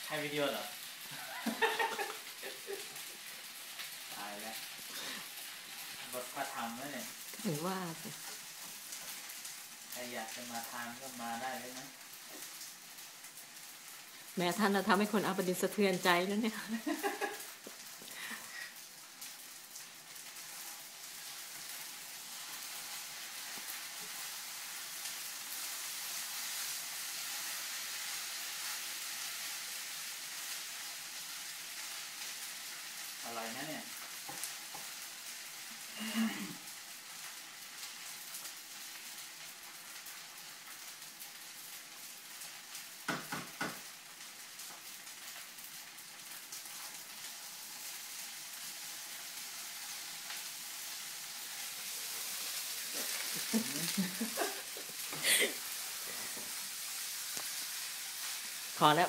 ให้วิดีโอเหรอตายแล้วบทพระธรรมแล้วเนี่ยหรือว่าใครอยากจะมาทานก็มาได้เลยนะแม้ท่านจะทำให้คนอัปดิษฐ์สะเทือนใจแล้วเนี่ยอะไรนะเนี่ยพอแล้ว